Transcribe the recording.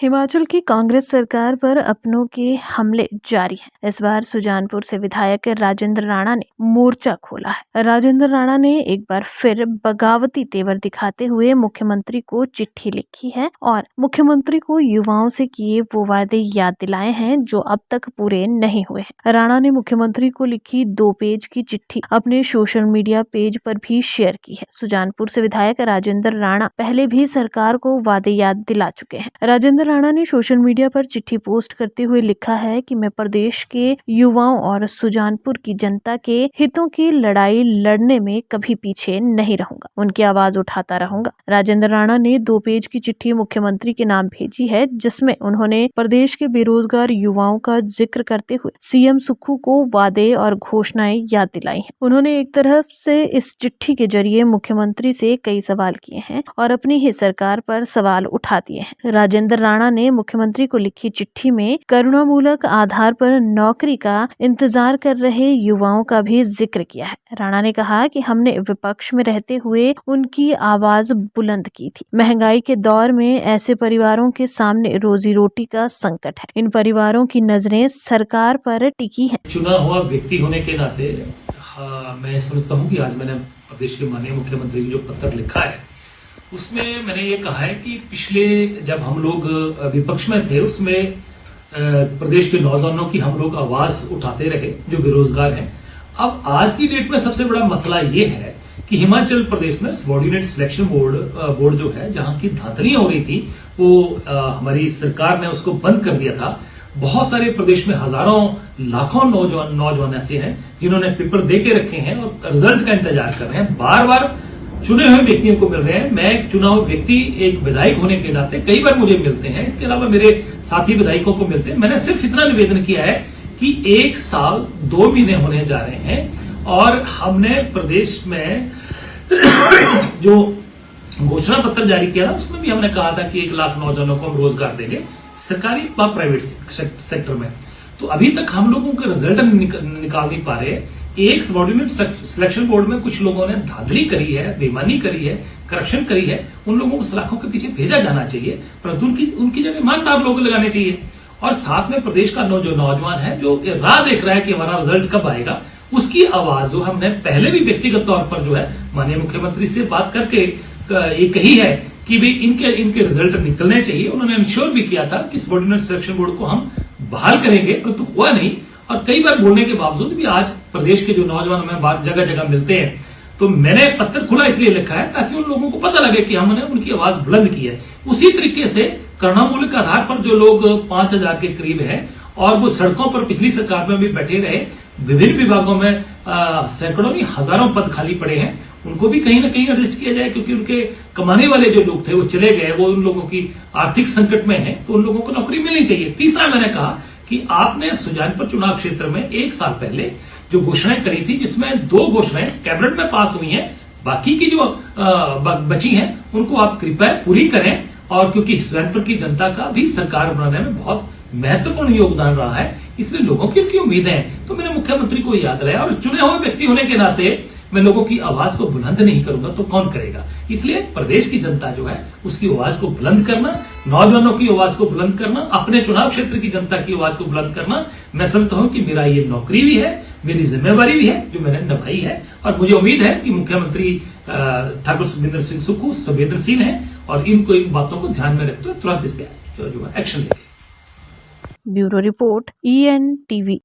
हिमाचल की कांग्रेस सरकार पर अपनों के हमले जारी हैं। इस बार सुजानपुर से विधायक राजेंद्र राणा ने मोर्चा खोला है। राजेंद्र राणा ने एक बार फिर बगावती तेवर दिखाते हुए मुख्यमंत्री को चिट्ठी लिखी है और मुख्यमंत्री को युवाओं से किए वो वादे याद दिलाए हैं जो अब तक पूरे नहीं हुए हैं। राणा ने मुख्यमंत्री को लिखी 2 पेज की चिट्ठी अपने सोशल मीडिया पेज पर भी शेयर की है। सुजानपुर से विधायक राजेंद्र राणा पहले भी सरकार को वादे याद दिला चुके हैं। राजेंद्र राणा ने सोशल मीडिया पर चिट्ठी पोस्ट करते हुए लिखा है कि मैं प्रदेश के युवाओं और सुजानपुर की जनता के हितों की लड़ाई लड़ने में कभी पीछे नहीं रहूंगा, उनकी आवाज उठाता रहूंगा। राजेंद्र राणा ने 2 पेज की चिट्ठी मुख्यमंत्री के नाम भेजी है, जिसमें उन्होंने प्रदेश के बेरोजगार युवाओं का जिक्र करते हुए सीएम सुक्खू को वादे और घोषणाएं याद दिलाई हैं। उन्होंने एक तरफ से इस चिट्ठी के जरिए मुख्यमंत्री से कई सवाल किए हैं और अपनी ही सरकार पर सवाल उठा दिए हैं। राजेंद्र राणा ने मुख्यमंत्री को लिखी चिट्ठी में करुणामूलक आधार पर नौकरी का इंतजार कर रहे युवाओं का भी जिक्र किया है। राणा ने कहा कि हमने विपक्ष में रहते हुए उनकी आवाज बुलंद की थी। महंगाई के दौर में ऐसे परिवारों के सामने रोजी रोटी का संकट है। इन परिवारों की नजरें सरकार पर टिकी हैं। चुना हुआ व्यक्ति होने के नाते मैं समझता हूँ कि आज मैंने प्रदेश के माननीय मुख्यमंत्री को जो पत्र लिखा है उसमें मैंने ये कहा है कि पिछले जब हम लोग विपक्ष में थे उसमें प्रदेश के नौजवानों की हम लोग आवाज उठाते रहे जो बेरोजगार हैं। अब आज की डेट में सबसे बड़ा मसला ये है कि हिमाचल प्रदेश में सबऑर्डिनेट सिलेक्शन बोर्ड जो है जहां की धांधलियां हो रही थी वो हमारी सरकार ने उसको बंद कर दिया था। बहुत सारे प्रदेश में हजारों लाखों नौजवान ऐसे हैं जिन्होंने पेपर दे के रखे हैं और रिजल्ट का इंतजार कर रहे हैं। बार बार चुने हुए व्यक्तियों को मिल रहे हैं। मैं एक चुना हुआ व्यक्ति एक विधायक होने के नाते कई बार मुझे मिलते हैं, इसके अलावा मेरे साथी विधायकों को मिलते हैं। मैंने सिर्फ इतना निवेदन किया है कि 1 साल 2 महीने होने जा रहे हैं और हमने प्रदेश में जो घोषणा पत्र जारी किया था उसमें भी हमने कहा था कि 1 लाख नौजवानों को हम रोजगार देंगे सरकारी व प्राइवेट सेक्टर में। तो अभी तक हम लोगों के रिजल्ट निकाल नहीं पा रहे। एक सबऑर्डिनेट सिलेक्शन बोर्ड में कुछ लोगों ने धांधली करी है, बेईमानी करी है, करप्शन करी है। उन लोगों को सलाखों के पीछे भेजा जाना चाहिए, परंतु उनकी जगह ईमानदार लोग लगाने चाहिए। और साथ में प्रदेश का जो नौजवान है जो राह देख रहा है कि हमारा रिजल्ट कब आएगा, उसकी आवाज जो हमने पहले भी व्यक्तिगत तौर पर जो है माननीय मुख्यमंत्री से बात करके ये कही है कि भाई इनके रिजल्ट निकलने चाहिए। उन्होंने इंश्योर भी किया था कि सबऑर्डिनेट सिलेक्शन बोर्ड को हम बहाल करेंगे, परंतु हुआ नहीं। और कई बार बोलने के बावजूद भी आज प्रदेश के जो नौजवान हमें जगह जगह मिलते हैं, तो मैंने पत्र खुला इसलिए लिखा है ताकि उन लोगों को पता लगे कि हमने उनकी आवाज बुलंद की है। उसी तरीके से करुणामूलक आधार पर जो लोग 5000 के करीब हैं और वो सड़कों पर पिछली सरकार में भी बैठे रहे, विभिन्न विभागों में सैकड़ों नहीं हजारों पद खाली पड़े हैं, उनको भी कहीं ना कहीं एडजस्ट किया जाए, क्योंकि उनके कमाने वाले जो लोग थे वो चले गए, वो उन लोगों की आर्थिक संकट में है, तो उन लोगों को नौकरी मिलनी चाहिए। तीसरा मैंने कहा कि आपने सुजानपुर चुनाव क्षेत्र में 1 साल पहले जो घोषणाएं करी थी, जिसमें 2 घोषणाएं कैबिनेट में पास हुई हैं, बाकी की जो बची हैं उनको आप कृपया पूरी करें। और क्योंकि सुजानपुर की जनता का भी सरकार बनाने में बहुत महत्वपूर्ण योगदान रहा है, इसलिए लोगों की उनकी उम्मीदें हैं, तो मैंने मुख्यमंत्री को याद दिलाया। और चुने हुए व्यक्ति होने के नाते मैं लोगों की आवाज को बुलंद नहीं करूंगा तो कौन करेगा। इसलिए प्रदेश की जनता जो है उसकी आवाज को बुलंद करना, नौजवानों की आवाज को बुलंद करना, अपने चुनाव क्षेत्र की जनता की आवाज को बुलंद करना, मैं समझता हूं कि मेरा ये नौकरी भी है, मेरी जिम्मेवारी भी है जो मैंने निभाई है। और मुझे उम्मीद है कि मुख्यमंत्री ठाकुर सुखविंदर सिंह सुक्खू संवेदनशील हैं और इनको इन बातों को ध्यान में रखते हुए तुरंत इस पे जो है एक्शन लेंगे। Bureau report ENTV।